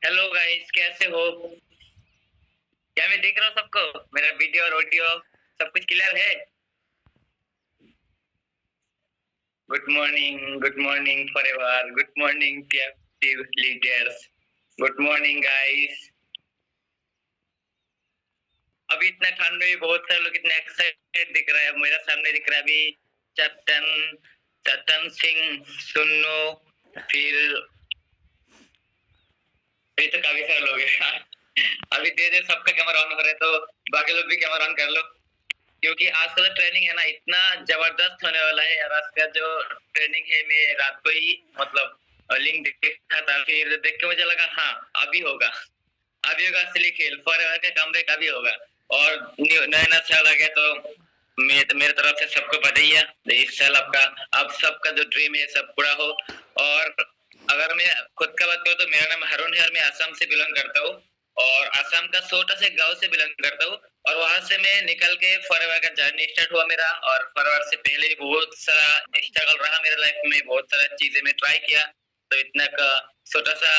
Hello guys, कैसे हो? क्या मैं देख रहा हूँ सबको? मेरा वीडियो और ऑडियो सब कुछ क्लियर है? Good morning forever, good morning team leaders, good morning guys. अभी इतना ठंड में भी बहुत सारे लोग इतने एक्साइटेड दिख रहा है। मेरा सामने दिख रहा है अभी चतन चतन सिंह, सुन्नू, फिर अभी तो काफी सारे लोग हैं। अभी धीरे धीरे सबका कैमरा ऑन हो रहा है, तो बाकी लोग भी कैमरा ऑन कर लो, क्योंकि आज का जो ट्रेनिंग है ना इतना जबरदस्त होने वाला है यार। आज का जो ट्रेनिंग है, मैं रात को ही मतलब लिंक देखा था, फिर देख के मुझे लगा हाँ अभी होगा, अभी होगा असली खेल। फॉरएवर का कमबैक अभी होगा। और नया साल आ गया, तो मेरे तरफ से सबको बधाई है। इस साल आपका, आप सबका जो ड्रीम है सब पूरा हो। और अगर मैं खुद का बात करूँ तो मेरा नाम हरुण है और मैं असम से बिलोंग करता हूँ, और असम का छोटा से गांव से बिलोंग करता हूँ। और वहां से मैं निकल के फॉरएवर का जर्नी स्टार्ट हुआ मेरा। और फॉरएवर से पहले भी बहुत सारा स्ट्रगल रहा मेरे लाइफ में, बहुत सारा चीजें मैं ट्राई किया, तो इतना का छोटा सा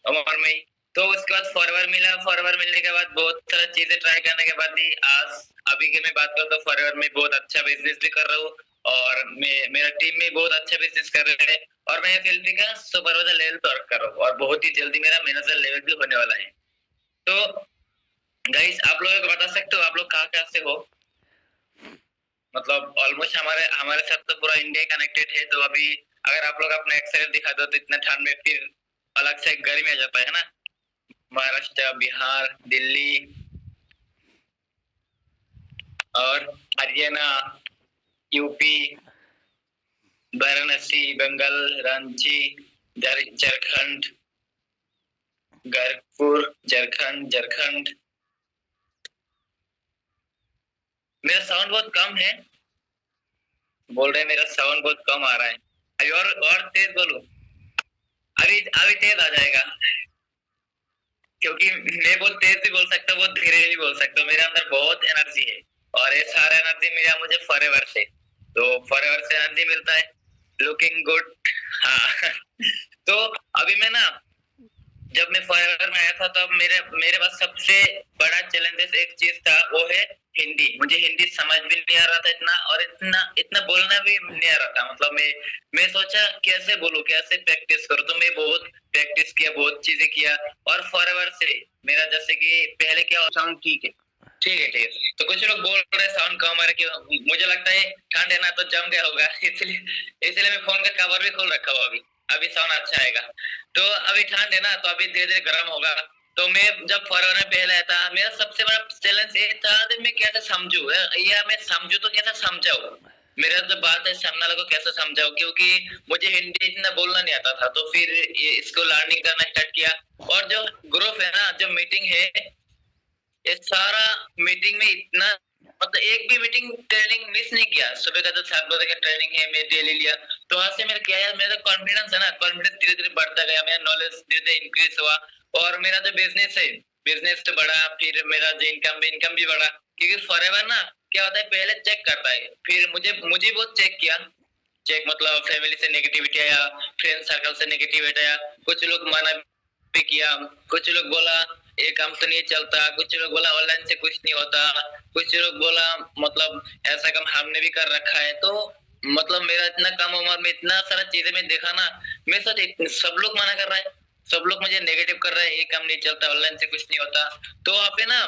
उम्र में ही। तो उसके बाद फॉरएवर मिला। फॉरएवर मिलने के बाद बहुत सारा चीजें ट्राई करने के बाद ही आज अभी की मैं बात करूँ तो फॉरएवर में बहुत अच्छा बिजनेस भी कर रहा हूँ, और मेरा टीम में बहुत अच्छा बिजनेस कर रहे हैं, और मैं एफएलपी का सुपरवाइजर लेवल पर वर्क कर रहा हूँ, और बहुत ही जल्दी मेरा मैनेजर लेवल भी होने वाला है। तो गाइस, आप लोगों को बता सकते हो आप लोग कहाँ कहाँ से हो? मतलब ऑलमोस्ट हमारे हमारे साथ तो पूरा इंडिया कनेक्टेड है। तो अभी अगर आप लोग अपना एक्सेल दिखा दो तो इतना ठंड में फिर अलग से गर्मी आ जाता है ना। महाराष्ट्र, बिहार, दिल्ली और हरियाणा, यूपी, वाराणसी, बंगाल, रांची, झारखंड, गोरखपुर, झारखंड। मेरा साउंड बहुत कम है, बोल रहे हैं मेरा साउंड बहुत कम आ रहा है। अभी और तेज बोलूं? अभी अभी तेज आ जाएगा, क्योंकि मैं बहुत तेज भी बोल सकता हूँ, बहुत धीरे भी बोल सकता हूँ। मेरे अंदर बहुत एनर्जी है, और ये सारा एनर्जी मिला मुझे फॉरएवर से। तो फॉरएवर से एनर्जी मिलता है, लुकिंग गुड। हाँ। तो अभी मैं ना, जब मैं फॉरएवर में आया था तब मेरे मेरे पास सबसे बड़ा चैलेंजेस एक चीज था, वो है हिंदी। मुझे हिंदी समझ भी नहीं आ रहा था इतना, और इतना इतना बोलना भी नहीं आ रहा था। मतलब मैं सोचा कैसे बोलूं, कैसे प्रैक्टिस करूं। तो मैं बहुत प्रैक्टिस किया, बहुत चीजें किया, और फॉरएवर से मेरा जैसे कि पहले क्या साउंड ठीक है, ठीक है, ठीक है। तो कुछ लोग बोल रहे साउंड कम आ रहा है, कि मुझे लगता है ठंड है ना तो जम गया होगा। इसलिए मैं फोन का कवर भी खोल रखा हुआ। अभी अभी साउंड अच्छा आएगा। तो अभी ठंड है ना, तो अभी धीरे धीरे गर्म होगा। तो मैं जब फॉरन में पहले आया था, मेरा सबसे बड़ा चैलेंज ये था कि मैं कैसे समझू, या मैं समझू तो कैसे समझाऊ। मेरा जो बात है सामने वाले को कैसे समझाऊ, क्योंकि मुझे हिंदी इतना बोलना नहीं आता था। तो फिर इसको लर्निंग करना स्टार्ट किया। और जो ग्रुप है ना, जो मीटिंग है, ये सारा मीटिंग में इतना, मतलब एक भी मीटिंग ट्रेनिंग मिस नहीं किया। सुबह का जो 7 बजे का ट्रेनिंग है मैं डेली लिया। तो वहां से मेरा क्या यार, मेरा कॉन्फिडेंस है ना, कॉन्फिडेंस धीरे धीरे बढ़ता गया, मेरा नॉलेज धीरे धीरे इंक्रीज हुआ। और मेरा जो बिजनेस है, बिजनेस तो बढ़ा, फिर मेरा जो इनकम भी बढ़ा। क्योंकि फॉरएवर ना क्या होता है, पहले चेक करता है। फिर मुझे मुझे बहुत चेक किया। चेक मतलब फैमिली से नेगेटिविटी आया, फ्रेंड सर्कल से नेगेटिविटी आया, कुछ लोग मना भी किया, कुछ लोग बोला ये काम तो नहीं चलता, कुछ लोग बोला ऑनलाइन से कुछ नहीं होता, कुछ लोग बोला मतलब ऐसा काम हमने भी कर रखा है। तो मतलब मेरा इतना कम उम्र में इतना सारा चीजें मैं देखा ना, मैं सोच सब लोग मना कर रहा है, सब लोग मुझे नेगेटिव कर रहा है, ये काम नहीं चलता, ऑनलाइन से कुछ नहीं होता। तो वहाँ पे ना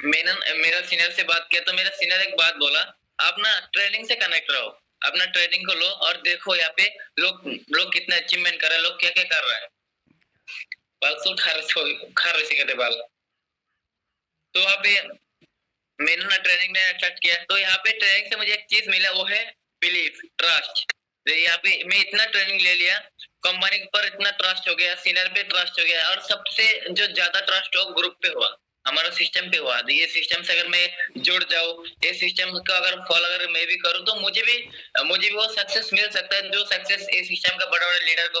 मैंने मेरा सीनियर से बात किया, तो मेरा सीनियर एक बात बोला, आप ना ट्रेनिंग से कनेक्ट रहो, अपना ट्रेनिंग को लो और देखो यहाँ पे लोग लोग कितने अचीवमेंट कर रहे हैं, लोग क्या क्या कर रहे हैं। बाल सुन खा रहे कहते बाल। तो वहाँ पे मैंने ना ट्रेनिंग में स्टार्ट किया। तो यहाँ पे ट्रेनिंग से मुझे एक चीज मिला, वो है बिलीफ, ट्रस्ट। यहाँ पे मैं इतना ट्रेनिंग ले लिया, कंपनी पर इतना ट्रस्ट हो गया, सीनियर पे ट्रस्ट हो गया, और सबसे जो ज्यादा ट्रस्ट हो ग्रुप पे हुआ, हमारा सिस्टम पे हुआ। ये सिस्टम से अगर मैं जुड़ जाऊं, ये सिस्टम का अगर फॉलो अगर मैं भी करूं, तो मुझे भी वो सक्सेस मिल सकता है जो सक्सेस इस सिस्टम का बड़ा बड़ा लीडर को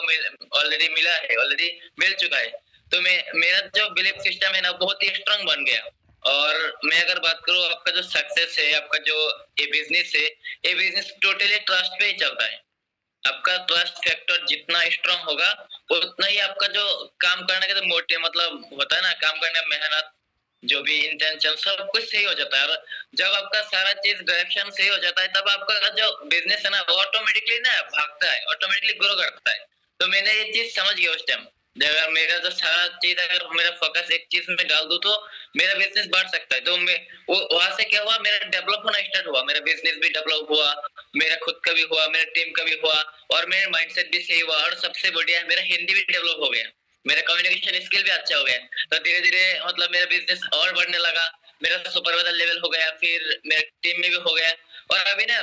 ऑलरेडी मिला है, ऑलरेडी मिल चुका है। तो मैं मेरा जो बिलीफ सिस्टम है ना बहुत ही स्ट्रांग बन गया। और मैं अगर बात करूं, आपका जो सक्सेस है, आपका जो ये बिजनेस है, ये बिजनेस टोटली ट्रस्ट पे ही चलता है। आपका ट्रस्ट फैक्टर जितना स्ट्रांग होगा, उतना ही आपका जो काम करने का जो मोटिव मतलब होता है ना, काम करने में मेहनत, जो भी इंटेंशन, सब कुछ सही हो जाता है। और जब आपका सारा चीज डायरेक्शन सही हो जाता है, तब आपका जो बिजनेस है ना वो ऑटोमेटिकली ना भागता है, ऑटोमेटिकली ग्रो करता है। तो मैंने ये चीज समझ गया उस टाइम, अगर मेरा जो सारा चीज, अगर मेरा फोकस एक चीज में डाल दूं तो मेरा बिजनेस बढ़ सकता है। तो मैं वो वहां से क्या हुआ, मेरा डेवलप होना स्टार्ट हुआ, मेरा बिजनेस भी डेवलप हुआ, मेरा खुद का भी हुआ, मेरा टीम का भी हुआ, और मेरा माइंडसेट भी सही हुआ, और सबसे बढ़िया मेरा हिंदी भी डेवलप हो गया, मेरा कम्युनिकेशन स्किल भी अच्छा हो गया। तो धीरे धीरे मतलब मेरा बिजनेस और बढ़ने लगा, मेरा सुपरवाइजर लेवल हो गया, फिर मेरे टीम में भी हो गया। और अभी ना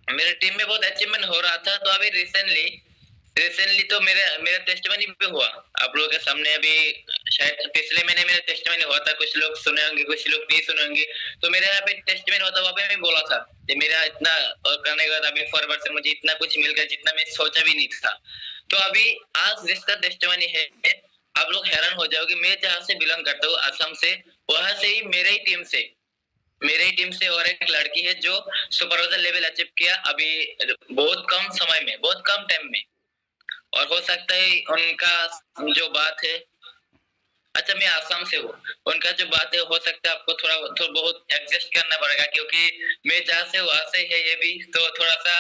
मेरे टीम में बहुत अचीवमेंट हो रहा था। तो अभी रिसेंटली तो मेरा मेरा टेस्टमनी भी हुआ आप लोगों के सामने। अभी शायद पिछले महीने मेरा टेस्टमनी हुआ था, कुछ लोग सुने होंगे, कुछ लोग नहीं सुने होंगे। तो मेरे यहाँ पे टेस्टमनी हुआ था, वहाँ पे मैं बोला था कि मेरा इतना करने के बाद अभी फॉरवर्ड से मुझे इतना कुछ मिल गया जितना मैं सोचा भी नहीं था। तो अभी आज जिसका टेस्टमनी है, आप लोग हैरान हो जाओगे, मैं जहाँ से बिलोंग करता हूँ असम से, वहां से ही मेरे ही टीम से और एक लड़की है जो सुपरवाइजर लेवल अचीव किया अभी बहुत कम समय में, बहुत कम टाइम में। और हो सकता है उनका जो बात है, अच्छा मैं आसाम से हूँ, उनका जो बात है हो सकता है आपको थोड़ा बहुत एडजस्ट करना पड़ेगा, क्योंकि मैं जहाँ से वहां से है ये भी, तो थोड़ा सा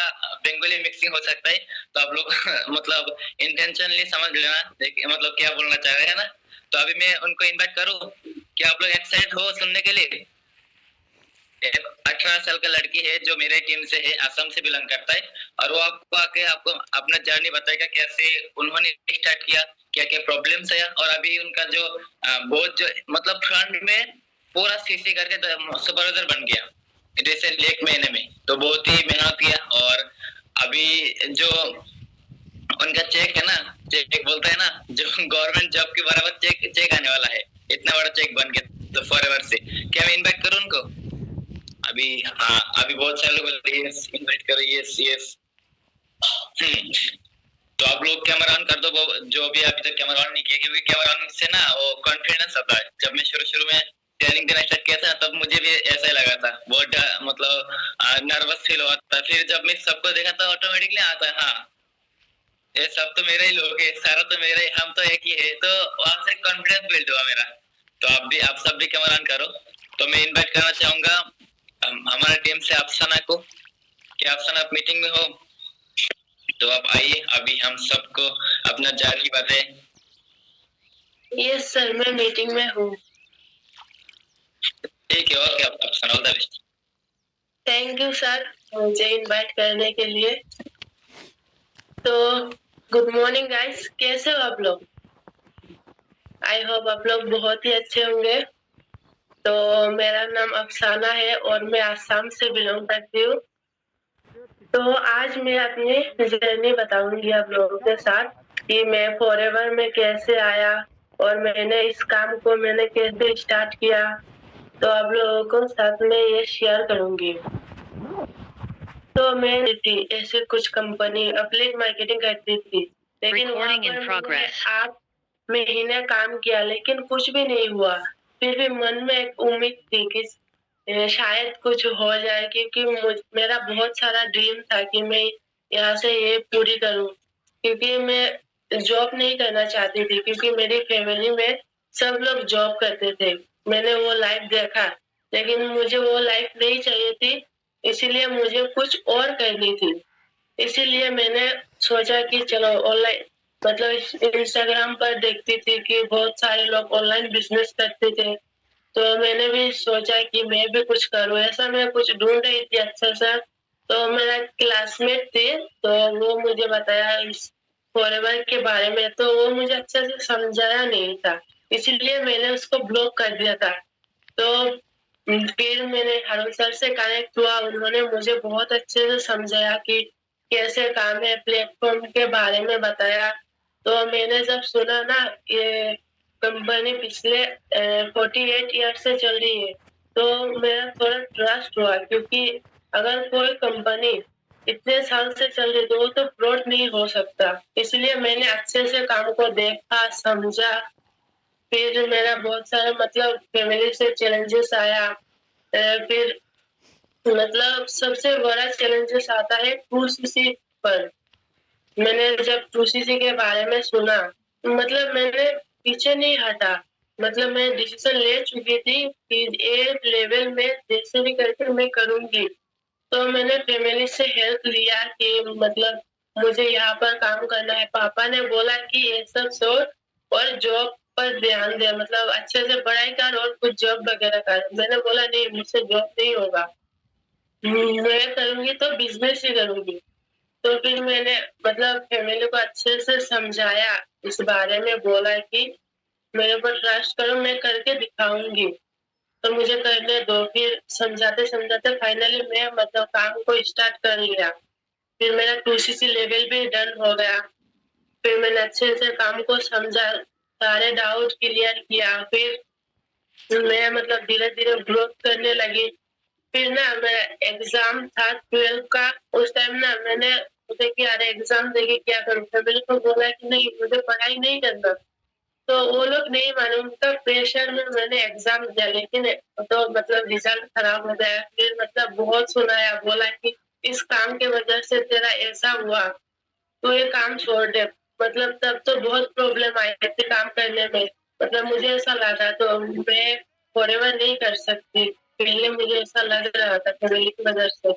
बंगाली मिक्सिंग हो सकता है। तो आप लोग मतलब इंटेंशनली समझ लेना मतलब क्या बोलना चाह रहे हैं ना। तो अभी मैं उनको इनवाइट करूँ, क्या आप लोग एक्साइटेड हो सुनने के लिए? 18 साल का लड़की है जो मेरे टीम से है, असम से बिलोंग करता है। और वो आपको आके आपको अपना जर्नी बताएगा, कैसे उन्होंने स्टार्ट किया, क्या क्या प्रॉब्लम्स है, और अभी उनका जो बहुत जो मतलब फ्रंट में पूरा सीसी करके सुपरवाइजर बन गया रिसेंटली 1 महीने में। तो बहुत ही मेहनत किया। और अभी जो उनका चेक है ना, चेक बोलता है ना, जो गवर्नमेंट जॉब के बराबर चेक चेक आने वाला है, इतना बड़ा चेक बन गया। तो फॉरएवर से क्या मैं इनवाइट करूँ उनको? अभी हाँ, अभी बहुत सारे लोग बोल रहे हैं यस इनवाइट करो, यस यस। तो आप लोग कैमरा ऑन कर दो, जो भी अभी तक कैमरा ऑन नहीं किया, क्योंकि कैमरा ऑन से ना वो कॉन्फिडेंस आता है। जब मैं शुरू में ट्रेनिंग देना स्टार्ट किया था, तब मुझे भी ऐसा ही लगा था, बहुत मतलब नर्वस फील हुआ था। फिर जब मैं सबको देखा तो ऑटोमेटिकली आता है, हाँ ये सब तो मेरा ही लोग है, सारा तो मेरा ही, हम तो एक ही है। तो वहां से कॉन्फिडेंस बिल्ड हुआ मेरा। तो आप सब भी कैमरा ऑन करो। तो मैं इनवाइट करना चाहूंगा हमारे टीम से अफसाना को। क्या अफसाना आप मीटिंग में हो? तो आप आइए, अभी हम सबको अपना जर्नी बताए। यस सर, मैं मीटिंग में हूँ। ठीक है, ओके अफसाना, all the best. Thank you sir मुझे इनवाइट करने के लिए। तो गुड मॉर्निंग गाइस, कैसे हो आप लोग? आई होप आप लोग बहुत ही अच्छे होंगे। तो मेरा नाम अफसाना है और मैं आसाम से बिलोंग करती हूँ। तो आज मैं अपनी जर्नी बताऊंगी आप लोगों के साथ कि मैं फॉरएवर में कैसे आया और मैंने इस काम को मैंने कैसे स्टार्ट किया। तो आप लोगों को साथ में ये शेयर करूंगी। तो मैं थी ऐसे कुछ कंपनी एफिलिएट मार्केटिंग करती थी, लेकिन वहाँ पर मैंने 8 महीने काम किया लेकिन कुछ भी नहीं हुआ। फिर भी मन में एक उम्मीद थी कि शायद कुछ हो जाए, क्योंकि मेरा बहुत सारा ड्रीम था कि मैं यहाँ से ये पूरी करूँ। क्योंकि मैं जॉब नहीं करना चाहती थी, क्योंकि मेरी फैमिली में सब लोग जॉब करते थे। मैंने वो लाइफ देखा, लेकिन मुझे वो लाइफ नहीं चाहिए थी, इसीलिए मुझे कुछ और करनी थी। इसीलिए मैंने सोचा कि चलो ऑनलाइन मतलब इंस्टाग्राम पर देखती थी कि बहुत सारे लोग ऑनलाइन बिजनेस करते थे। तो मैंने भी सोचा कि मैं भी कुछ करूँ, ऐसा मैं कुछ ढूंढ रही थी अच्छा सा। तो मेरा क्लासमेट थे, तो वो मुझे बताया इस फॉरएवर के बारे में। तो वो मुझे अच्छे से समझाया नहीं था, इसीलिए मैंने उसको ब्लॉक कर दिया था। तो फिर मैंने हरुण सर से कनेक्ट हुआ, उन्होंने मुझे बहुत अच्छे से समझाया कि कैसे काम है, प्लेटफॉर्म के बारे में बताया। तो मैंने जब सुना ना ये कंपनी पिछले 48 ईयर से चल रही है, तो मेरा थोड़ा ट्रस्ट हुआ, क्योंकि अगर कोई कंपनी इतने साल से चल रही तो वो तो फ्रॉड नहीं हो सकता। इसलिए मैंने अच्छे से काम को देखा, समझा। फिर मेरा बहुत सारा मतलब फैमिली से चैलेंजेस आया। फिर मतलब सबसे बड़ा चैलेंजेस आता है 2cc पर। मैंने जब 2CC के बारे में सुना, मतलब मैंने पीछे नहीं हटा, मतलब मैं डिसीजन ले चुकी थी कि एक लेवल में जैसे भी करके मैं करूंगी। तो मैंने फैमिली से हेल्प लिया कि मतलब मुझे यहाँ पर काम करना है। पापा ने बोला कि ये सब छोड़ और जॉब पर ध्यान दे, मतलब अच्छे से पढ़ाई कर और कुछ जॉब वगैरह कर। मैंने बोला नहीं, मुझसे जॉब नहीं होगा, मैं करूंगी तो बिजनेस ही करूंगी। तो फिर मैंने मतलब फैमिली को अच्छे से समझाया, इस बारे में बोला कि मेरे ऊपर ट्रस्ट करो, मैं करके दिखाऊंगी, तो मुझे करने दो। फिर समझाते समझाते फाइनली मैं मतलब काम को स्टार्ट कर लिया। फिर मेरा 2CC लेवल भी डन हो गया। फिर मैंने अच्छे से काम को समझा, सारे डाउट क्लियर किया। फिर मैं मतलब धीरे धीरे ग्रोथ करने लगी। फिर ना मैं एग्जाम था 12 का, उस टाइम ना मैंने सोचा कि अरे एग्जाम देके क्या करूँ। फैमिली को बोला कि नहीं, मुझे पढ़ाई नहीं करना। तो वो लोग नहीं माने, उनका प्रेशर में मैंने एग्जाम दिया, लेकिन तो मतलब रिजल्ट खराब हो गया। फिर मतलब बहुत सुनाया, बोला कि इस काम के वजह से तेरा ऐसा हुआ, तो ये काम छोड़ दे। मतलब तब तो बहुत प्रॉब्लम आई थी काम करने में। मतलब मुझे ऐसा लगा तो मैं फॉरएवर नहीं कर सकती, पहले मुझे ऐसा लग रहा था फैमिली की वजह से।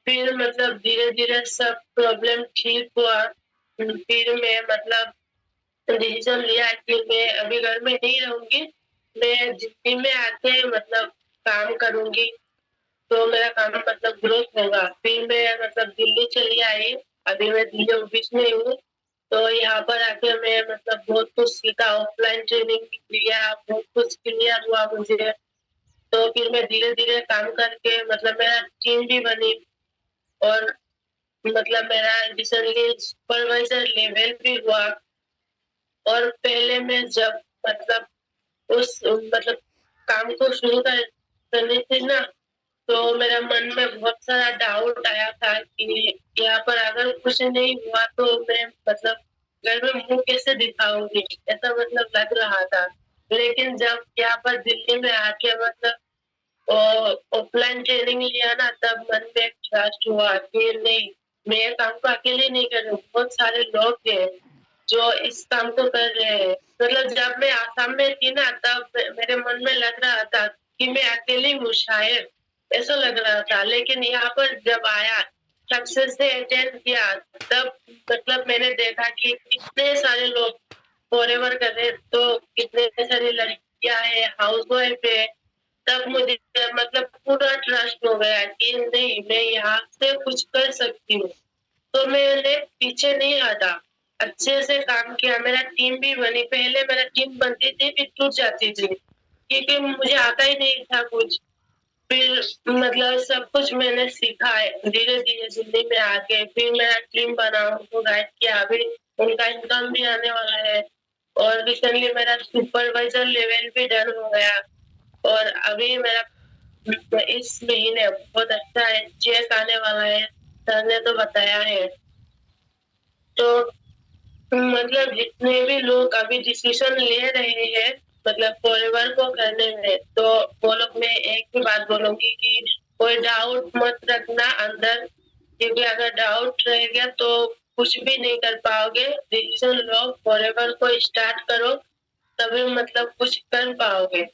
फिर मतलब धीरे धीरे सब प्रॉब्लम ठीक हुआ। फिर मैं मतलब डिसीजन लिया कि मैं अभी घर में नहीं रहूंगी, मैं दिल्ली में आके मतलब काम करूंगी, तो मेरा काम मतलब ग्रोथ होगा। फिर मैं मतलब दिल्ली चली आई, अभी मैं दिल्ली ऑफिस में हूँ। तो यहाँ पर आके मैं मतलब बहुत कुछ सीखा, ऑफलाइन ट्रेनिंग लिया, बहुत कुछ क्लियर हुआ मुझे। तो फिर मैं धीरे धीरे काम करके मतलब मेरा टीम भी बनी, और मतलब मेरा रिसेंटली सुपरवाइजर लेवल भी हुआ। और पहले मैं जब मतलब उस मतलब काम को शुरू करनी थी ना, तो मेरा मन में बहुत सारा डाउट आया था कि यहाँ पर अगर कुछ नहीं हुआ तो मैं मतलब घर में मुंह कैसे दिखाऊंगी, ऐसा मतलब लग रहा था। लेकिन जब यहाँ पर दिल्ली में आके मतलब ऑफलाइन ट्रेनिंग लिया ना, तब मन में एक ट्रस्ट हुआ कि नहीं, मैं ये काम को अकेले नहीं कर रही हूँ, बहुत सारे लोग हैं जो इस काम को कर रहे हैं। मतलब जब मैं आसाम में थी ना, तब मेरे मन में लग रहा था कि मैं अकेली हूँ शायद, ऐसा लग रहा था। लेकिन यहाँ पर जब आया, सक्सेस से अटेंड किया, तब मतलब मैंने देखा कि कितने सारे लोग फॉरएवर कर रहे हैं, तो कितने सारी लड़कियां हैं, हाउस वाइफ है। तब मुझे मतलब पूरा ट्रस्ट हो गया कि नहीं, मैं यहाँ से कुछ कर सकती हूँ। तो मैंने पीछे नहीं हटा, अच्छे से काम किया, मेरा टीम भी बनी। पहले मेरा टीम बनती थी, फिर टूट जाती थी, क्योंकि मुझे आता ही नहीं था कुछ। फिर मतलब सब कुछ मैंने सीखा है धीरे धीरे दिल्ली में आके। फिर मेरा टीम बना, उनको गाइड किया। अभी उनका इनकम भी आने वाला है, और रिसेंटली मेरा सुपरवाइजर लेवल भी डन हो गया। और अभी मेरा इस महीने बहुत अच्छा है, चेक आने वाला है, सर ने तो बताया है। तो मतलब जितने भी लोग अभी डिसीजन ले रहे हैं मतलब फॉरएवर को करने में, तो वो लोग, मैं एक ही बात बोलूंगी कि कोई डाउट मत रखना अंदर, क्योंकि अगर डाउट रह गया तो कुछ भी नहीं कर पाओगे। डिसीजन लो, फॉरएवर को स्टार्ट करो, तभी मतलब कुछ कर पाओगे।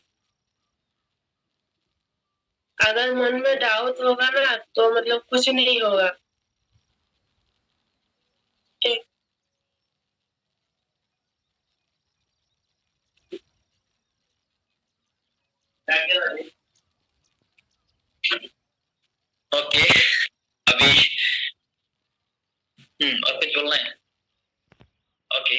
अगर मन में डाउट होगा ना, तो मतलब कुछ नहीं होगा। ठीक। ओके। अभी और कुछ बोलना है? ओके।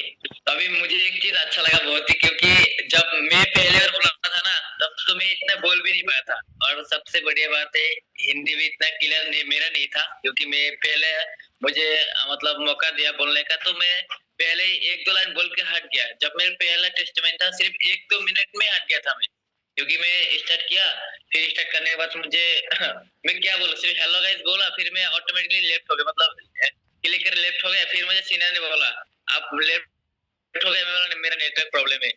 अभी मुझे एक चीज अच्छा लगा बहुत ही, क्योंकि जब मैं पहले बार बोला था ना, तब तो मैं इतना बोल भी नहीं पाया था। और सबसे बढ़िया बात है, हिंदी भी इतना क्लियर नहीं मेरा नहीं था, क्योंकि मैं पहले मुझे मतलब मौका दिया बोलने का, तो मैं पहले ही एक दो लाइन बोल के हट गया। जब मेरा पहला टेस्टमेंट था, सिर्फ एक दो मिनट में हट गया था मैं, क्योंकि मैं स्टार्ट किया। फिर स्टार्ट करने के बाद मुझे मैं क्या बोला, सिर्फ हेलो गाइस बोला, फिर मैं ऑटोमेटिकली लेफ्ट हो गया, मतलब क्लिक कर लेफ्ट हो गया। फिर मुझे सीनियर ने बोला आप लेफ्ट हो गए। मैं बोला मेरा नेटवर्क प्रॉब्लम है,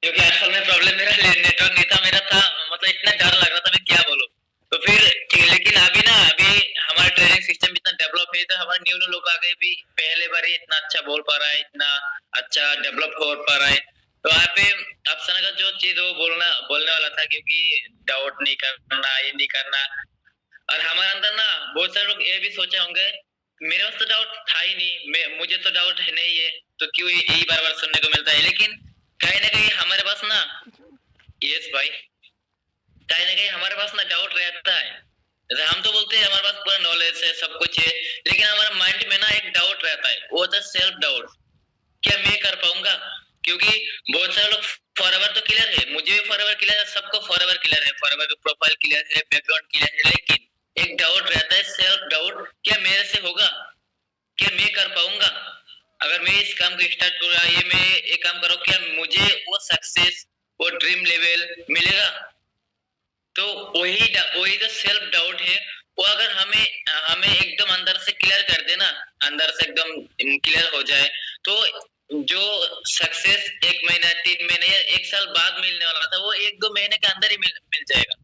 क्योंकि असल में प्रॉब्लम मेरा नेटवर्क नहीं था, मेरा था मतलब इतना डर लग रहा था मैं क्या बोलूं। तो फिर लेकिन अभी ना, अभी हमारा ट्रेनिंग सिस्टम इतना डेवलप है, तो हमारे न्यू न्यू लोग आगे भी पहले बार ही इतना अच्छा बोल पा रहा है, इतना अच्छा डेवलप हो पा रहा है। तो यहाँ पे अफसाना का जो चीज वो बोलने वाला था, क्योंकि डाउट नहीं करना, ये नहीं करना। और हमारे अंदर ना बहुत सारे लोग ये भी सोचे होंगे, मेरे पास तो डाउट था ही नहीं, मुझे तो डाउट है नहीं है, तो क्यों यही बार बार सुनने को मिलता है। लेकिन कहीं ना कहीं हमारे पास ना, यस भाई, कहीं ना कहीं हमारे पास ना डाउट रहता है। जैसे हम तो बोलते हैं हमारे पास पूरा नॉलेज है, सब कुछ है, लेकिन हमारे माइंड में ना एक डाउट रहता है, वो होता है सेल्फ डाउट। क्या मैं कर पाऊंगा? क्योंकि बहुत सारे लोग फॉरएवर तो क्लियर है, मुझे भी फॉरएवर क्लियर है, सबको फॉरएवर क्लियर है, फॉरएवर का प्रोफाइल क्लियर है, बैकग्राउंड क्लियर है, लेकिन एक डाउट रहता है, सेल्फ डाउट, क्या मेरे से होगा? क्या मैं कर पाऊंगा? अगर मैं इस काम को स्टार्ट करूँ, ये मैं एक काम करूँ, क्या मुझे वो सक्सेस, वो ड्रीम लेवल मिलेगा? तो वही जो सेल्फ डाउट है, वो अगर हमें एकदम अंदर से क्लियर कर देना, अंदर से एकदम क्लियर हो जाए, तो जो सक्सेस 1 महीना, 3 महीने या 1 साल बाद मिलने वाला था, वो 1-2 महीने के अंदर ही मिल जाएगा।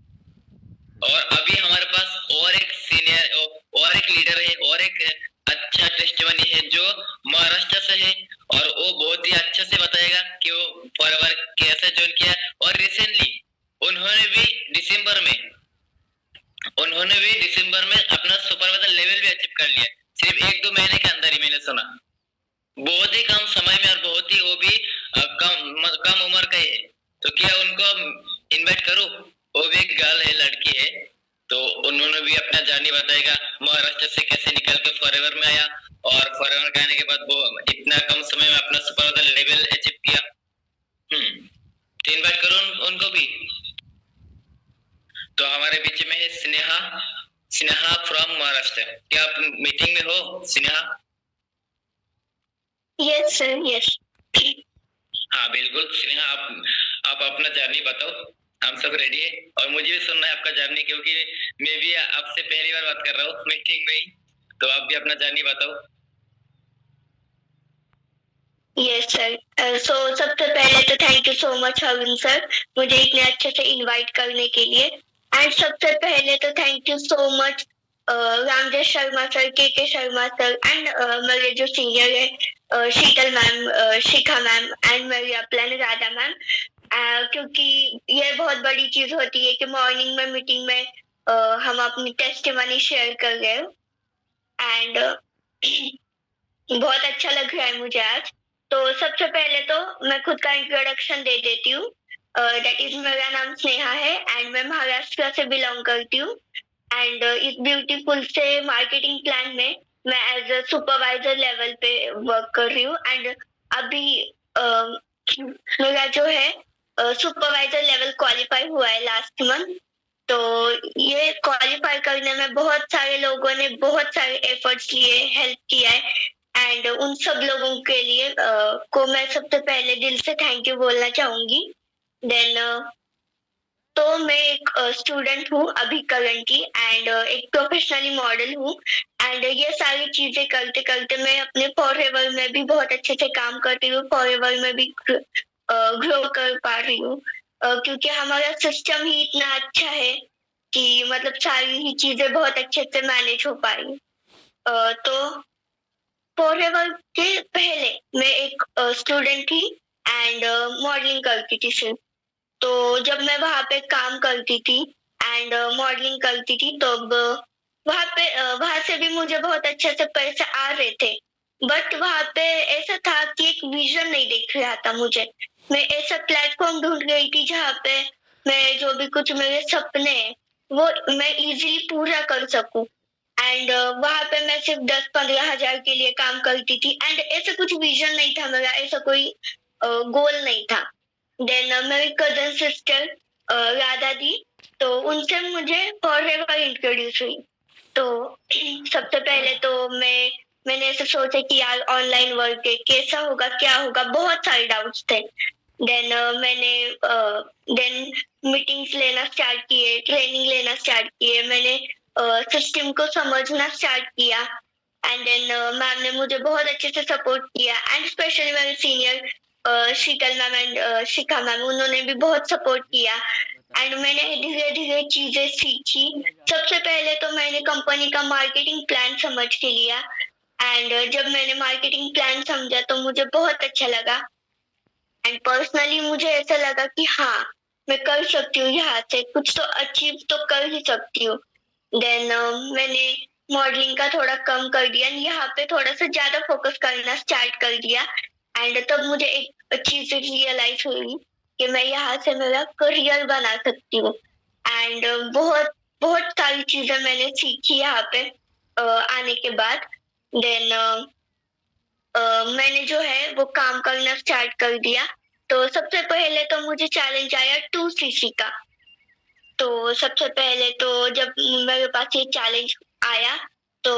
और अभी हमारे पास और एक सीनियर और एक लीडर है, और एक अच्छा टेस्टिमनी है जो महाराष्ट्र से है, और वो बहुत ही अच्छे से बताएगा कि वो फॉरएवर कैसे ज्वाइन किया। और रिसेंटली उन्होंने भी दिसंबर में अपना सुपरवाइजर लेवल भी अचीव कर लिया, सिर्फ 1-2 महीने के अंदर ही, मैंने सुना। बहुत ही कम समय में, और बहुत ही वो भी कम उम्र का है। तो क्या उनको इनवाइट करूं? वो भी एक गर्ल है, लड़की है, तो उन्होंने भी अपना जर्नी बताएगा, महाराष्ट्र से कैसे निकल के फॉरएवर में आया, और फॉरएवर में आने के बाद वो इतना कम समय में अपना सुपरवाइजर लेवल अचीव किया। तो इनवाइट करो उनको भी। तो हमारे बीच में है स्नेहा फ्रॉम महाराष्ट्र। क्या आप मीटिंग में हो स्नेहा? Yes sir, yes. हाँ बिल्कुल स्नेहा, आप अपना जर्नी बताओ, हम सब रेडी है, और मुझे भी सुनना है आपका जर्नी, क्योंकि मैं भी आपसे पहली बार बात कर रहा हूँ मीटिंग में ही, तो आप भी अपना जर्नी बताओ। यस सर, सो सबसे पहले तो thank you so much Arvind sir, मुझे इतने अच्छे से इनवाइट करने के लिए। एंड सबसे पहले तो thank you so much Ramdev Sharma sir, के शर्मा सर, एंड मेरे जो सीनियर है शीतल मैम, शिखा मैम, एंड मेरी अपलाइन राधा मैम, क्योंकि ये बहुत बड़ी चीज होती है कि मॉर्निंग में मीटिंग में हम अपनी टेस्टिमनी शेयर कर रहे हैं, एंड बहुत अच्छा लग रहा है मुझे आज। तो सबसे पहले तो मैं खुद का इंट्रोडक्शन दे देती हूँ। दैट इज, मेरा नाम स्नेहा है, एंड मैं महाराष्ट्र से बिलोंग करती हूँ, एंड इस ब्यूटीफुल से मार्केटिंग प्लान में मैं एज अ सुपरवाइजर लेवल पे वर्क कर रही हूँ। एंड अभी मेरा जो है सुपरवाइजर लेवल क्वालिफाई हुआ है लास्ट मंथ। तो ये क्वालिफाई करने में बहुत सारे लोगों ने बहुत सारे एफर्ट्स लिए, हेल्प किया है, एंड उन सब लोगों के लिए को मैं सबसे पहले दिल से थैंक यू बोलना चाहूंगी। देन तो मैं एक स्टूडेंट हूँ अभी करंटली, एंड एक प्रोफेशनली मॉडल हूँ, एंड ये सारी चीजें करते करते मैं अपने फॉरएवर में भी बहुत अच्छे से काम करती हूँ, फॉरएवर में भी ग्रो कर पा रही हूँ, क्योंकि हमारा सिस्टम ही इतना अच्छा है कि मतलब सारी ही चीजें बहुत अच्छे से मैनेज हो पा रही। तो फॉरएवर के पहले मैं एक स्टूडेंट थी, एंड मॉडलिंग करती थी सिर्फ। तो जब मैं वहाँ पे काम करती थी एंड मॉडलिंग करती थी, तो वहाँ से भी मुझे बहुत अच्छे से पैसे आ रहे थे, बट वहाँ पे ऐसा था कि एक विजन नहीं दिख रहा था मुझे। मैं ऐसा प्लेटफॉर्म ढूंढ रही थी जहाँ पे मैं जो भी कुछ मेरे सपने हैं वो मैं इजीली पूरा कर सकूं, एंड वहाँ पे मैं सिर्फ 10-15 हजार के लिए काम करती थी, एंड ऐसा कुछ विजन नहीं था मेरा, ऐसा कोई गोल नहीं था। देन मेरी कजन सिस्टर राधा दी, तो उनसे मुझे फॉरएवर इंट्रोड्यूस हुई। तो सबसे पहले तो मैंने ऐसे सोचा कि यार ऑनलाइन वर्क है, कैसा होगा, क्या होगा, बहुत सारे डाउट्स थे। देन मीटिंग्स लेना स्टार्ट किए, ट्रेनिंग लेना स्टार्ट किए, मैंने सिस्टम को समझना स्टार्ट किया, एंड देन मैम ने मुझे बहुत अच्छे से सपोर्ट किया, एंड स्पेशली मेरे senior Sheetal ma'am and Shikha ma'am, उन्होंने भी बहुत सपोर्ट किया। एंड मैंने धीरे धीरे चीजें सीखी। सबसे पहले तो मैंने कंपनी का मार्केटिंग प्लान समझ के लिया एंड जब मैंने मार्केटिंग प्लान समझा तो मुझे बहुत अच्छा लगा एंड पर्सनली मुझे ऐसा लगा कि हाँ, मैं कर सकती हूँ, यहाँ से कुछ तो अचीव तो कर ही सकती हूँ। देन मैंने मॉडलिंग का थोड़ा कम कर दिया, यहाँ पे थोड़ा सा ज्यादा फोकस करना स्टार्ट कर दिया एंड तब मुझे एक चीज रियलाइज हुई कि मैं यहाँ से मेरा करियर बना सकती हूँ एंड बहुत बहुत सारी चीजें मैंने सीखी यहाँ पे आने के बाद। देन मैंने जो है वो काम करना स्टार्ट कर दिया। तो सबसे पहले तो मुझे चैलेंज आया 2cc का। तो सबसे पहले तो जब मेरे पास ये चैलेंज आया तो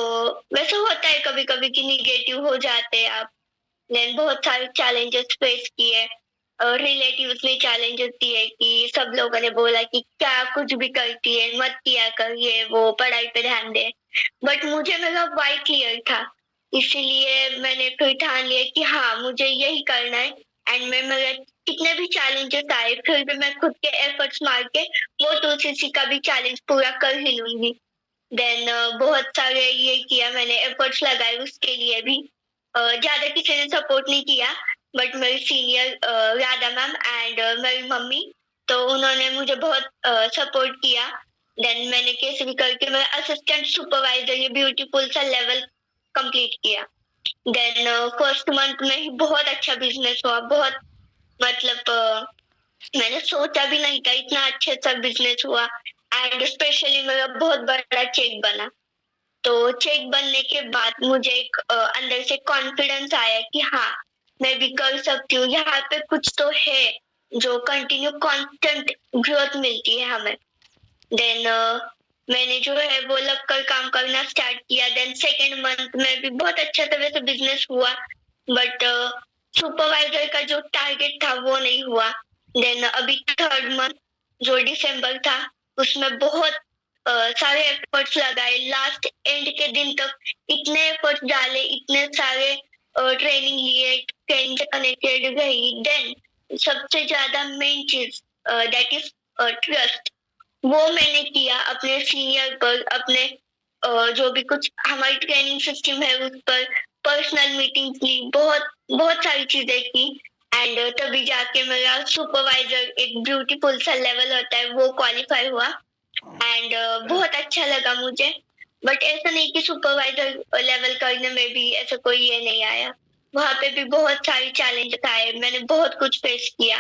वैसे होता है कभी कभी कि निगेटिव हो जाते हैं आप। देन बहुत सारे चैलेंजेस फेस किए, रिलेटिव्स ने चैलेंजेस दिए कि सब लोगों ने बोला कि क्या कुछ भी करती है, मत किया कर ये वो, पढ़ाई पे ध्यान दे। बट मुझे मेरा वाई क्लियर था, इसीलिए मैंने फिर ठान लिया कि हाँ मुझे यही करना है एंड मैं मेरे कितने भी चैलेंजेस आए फिर भी मैं खुद के एफर्ट्स मार के वो 2cc का भी चैलेंज पूरा कर ही लूंगी। देन बहुत सारे ये किया, मैंने एफर्ट्स लगाए उसके लिए भी। ज्यादा किसी ने सपोर्ट नहीं किया बट मेरी सीनियर राधा मैम एंड मेरी मम्मी, तो उन्होंने मुझे बहुत सपोर्ट किया। देन मैंने कैसे भी करके मैं असिस्टेंट सुपरवाइजर ये ब्यूटीफुल सा लेवल कंप्लीट किया। देन फर्स्ट मंथ में ही बहुत अच्छा बिजनेस हुआ, बहुत मतलब मैंने सोचा भी नहीं था इतना अच्छे सा बिजनेस हुआ एंड स्पेशली मेरा बहुत बड़ा चेक बना। तो चेक बनने के बाद मुझे एक अंदर से कॉन्फिडेंस आया कि हाँ मैं भी कर सकती हूँ, यहाँ पे कुछ तो है जो कंटिन्यू कांस्टेंट ग्रोथ मिलती है हमें। देन मैंने जो है वो लग कर काम करना स्टार्ट किया। देन सेकेंड मंथ में भी बहुत अच्छा सा वैसे बिजनेस हुआ बट सुपरवाइजर का जो टारगेट था वो नहीं हुआ। देन अभी थर्ड मंथ जो दिसंबर था उसमें बहुत सारे एफर्ट्स लगाए, लास्ट एंड के दिन तक इतने एफर्ट्स डाले, इतने सारे ट्रेनिंग लिए, ट्रेनिंग से कनेक्टेड रही। देन सबसे ज्यादा मेन चीज दैट इज ट्रस्ट, वो मैंने किया अपने सीनियर पर, अपने जो भी कुछ हमारी ट्रेनिंग सिस्टम है उस पर, पर्सनल मीटिंग्स ली, बहुत बहुत सारी चीजें की एंड तभी जाके मेरा सुपरवाइजर एक ब्यूटीफुल सा लेवल होता है वो क्वालिफाई हुआ एंड बहुत अच्छा लगा मुझे। बट ऐसा नहीं कि सुपरवाइजर लेवल करने में भी ऐसा कोई ये नहीं आया, वहां पे भी बहुत सारे चैलेंजेस आए, मैंने बहुत कुछ फेस किया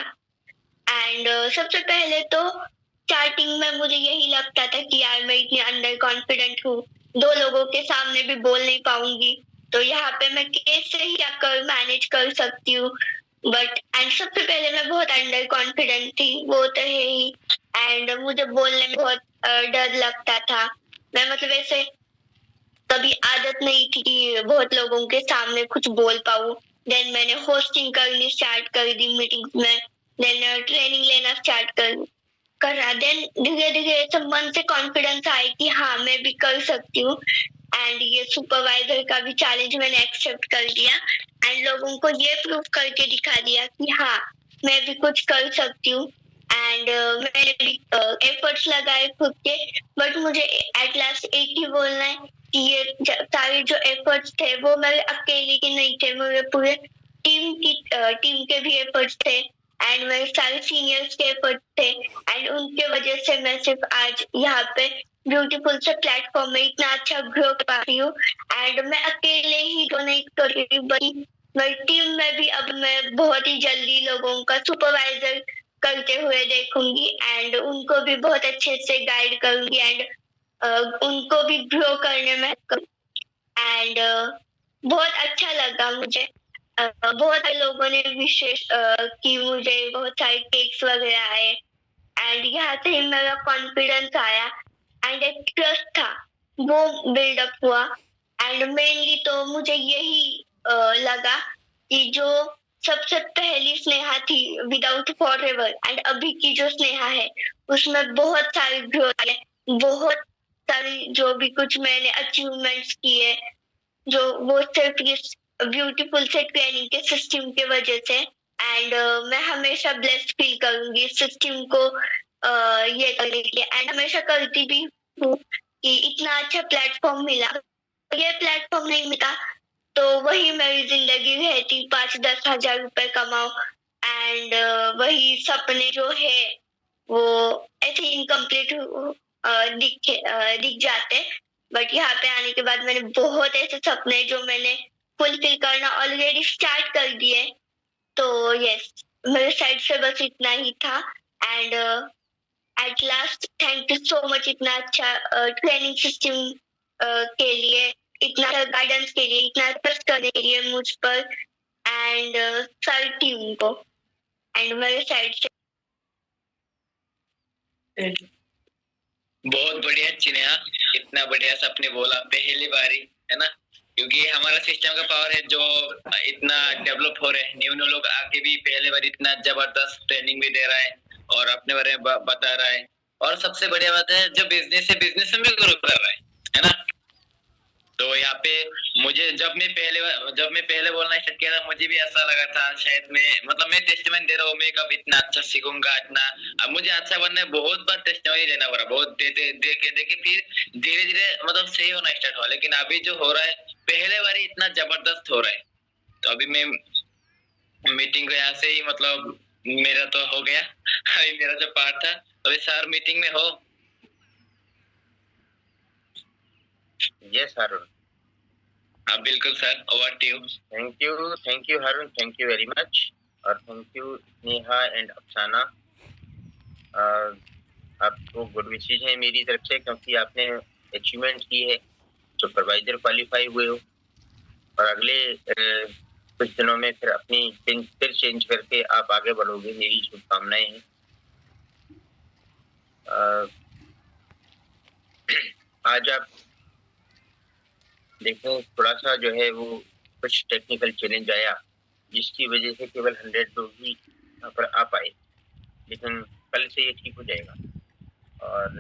एंड सबसे पहले तो स्टार्टिंग में मुझे यही लगता था कि यार मैं इतनी अंडर कॉन्फिडेंट हूँ, दो लोगों के सामने भी बोल नहीं पाऊंगी, तो यहाँ पे मैं कैसे ही आकर मैनेज कर सकती हूँ। बट एंड सबसे पहले मैं बहुत अंडर कॉन्फिडेंट थी, वो तो है ही एंड मुझे बोलने में बहुत डर लगता था। मैं मतलब ऐसे कभी आदत नहीं थी कि बहुत लोगों के सामने कुछ बोल पाऊँ। देन मैंने होस्टिंग करनी स्टार्ट कर दी मीटिंग्स में, देन ट्रेनिंग लेना स्टार्ट करा। देन धीरे धीरे ऐसे मन से कॉन्फिडेंस आए कि हाँ मैं भी कर सकती हूँ एंड ये सुपरवाइजर का भी चैलेंज मैंने एक्सेप्ट कर दिया एंड लोगों को ये प्रूव करके दिखा दिया कि हाँ मैं भी कुछ कर सकती हूँ एंड मैंने भी एफर्ट्स लगाए खुद के। बट मुझे एट लास्ट एक ही बोलना है कि ये सारे जो एफर्ट्स थे वो मेरे अकेले के नहीं थे, मेरे पूरे टीम के भी एफर्ट्स थे एंड मेरे सारे सीनियर्स के एफर्ट्स थे एंड उनके वजह से मैं सिर्फ आज यहाँ पे ब्यूटीफुल से प्लेटफॉर्म में इतना अच्छा ग्रो कर पा रही हूँ एंड मैं अकेले ही तो नहीं कर रही बल्कि मेरी टीम में भी अब मैं बहुत ही जल्दी लोगों का सुपरवाइजर करते हुए देखूंगी एंड उनको भी बहुत अच्छे से गाइड करूंगी एंड उनको भी ग्रो करने में एंड बहुत अच्छा लगा मुझे। बहुत सारे लोगों ने विशेष की मुझे, बहुत सारे केक्स वगैरह आए एंड यहाँ से ही मेरा कॉन्फिडेंस आया एंड एक ट्रस्ट था वो बिल्डअप हुआ एंड मेनली तो मुझे यही लगा कि जो सबसे पहली स्नेहा थी विदाउट फॉरएवर एंड अभी की जो स्नेहा है उसमें बहुत सारी ग्रोथ है, बहुत सारी जो भी कुछ मैंने अचीवमेंट्स किए जो वो सिर्फ इस ब्यूटीफुल से ट्रेनिंग के सिस्टम के वजह से एंड मैं हमेशा ब्लेस्ड फील करूंगी इस सिस्टम को ये करने के लिए, एंड हमेशा करती भी हूँ कि इतना अच्छा प्लेटफॉर्म मिला, ये प्लेटफॉर्म नहीं मिला तो वही मेरी जिंदगी रहती, 5-10 हजार रुपए कमाओ एंड वही सपने जो है वो ऐसे इनकम्प्लीट दिख जाते। बट यहाँ पे आने के बाद मैंने बहुत ऐसे सपने जो मैंने फुलफिल करना ऑलरेडी स्टार्ट कर दिए। तो यस, मेरे साइड से बस इतना ही था and at last thank you so much इतना अच्छा ट्रेनिंग सिस्टम के लिए, इतना गाइडेंस के लिए, इतना ट्रस्ट करने के लिए मुझ पर एंड सारी टीम को एंड मेरे साइड से। बहुत बढ़िया चिन्या, इतना बढ़िया सपने बोला पहली बारी, है ना? क्योंकि हमारा सिस्टम का पावर है जो इतना डेवलप हो रहे हैं, न्यू न्यू लोग आके भी पहले बार इतना जबरदस्त ट्रेनिंग भी दे रहा है और अपने बारे में बता रहा है। और सबसे बढ़िया बात है जो बिजनेस है, बिजनेस में भी ग्रो कर रहा है ना? तो यहाँ पे मुझे जब मैं पहले बोलना स्टार्ट किया था, मुझे भी ऐसा लगा था शायद मैं टेस्टमेंट दे रहा हूँ, मैं कब इतना अच्छा सीखूंगा इतना। अब मुझे अच्छा बनना है, बहुत बार टेस्टमेंट देना पड़ा, बहुत देके फिर धीरे धीरे सही होना स्टार्ट हुआ। लेकिन अभी जो हो रहा है पहले बार इतना जबरदस्त हो रहा है। तो अभी मैं मीटिंग को यहाँ से ही मेरा तो हो गया, अभी मेरा जो पार्ट था अभी सर मीटिंग में हो। यस अरुण। हाँ बिल्कुल sir, over to you. Thank you Arun, thank you very much. और thank you Neha and Afsana, आपको गुड विशेष है मेरी तरफ से, क्योंकि आपने अचीवमेंट की है, सुपरवाइजर क्वालिफाई हुए हो और अगले कुछ दिनों में फिर अपनी फिर चेंज करके आप आगे बढ़ोगे, मेरी शुभकामनाएं हैं। आज आप देखें थोड़ा सा जो है वो कुछ टेक्निकल चैलेंज आया जिसकी वजह से केवल 100 लोग ही यहाँ पर आ पाए, लेकिन कल से ये ठीक हो जाएगा। और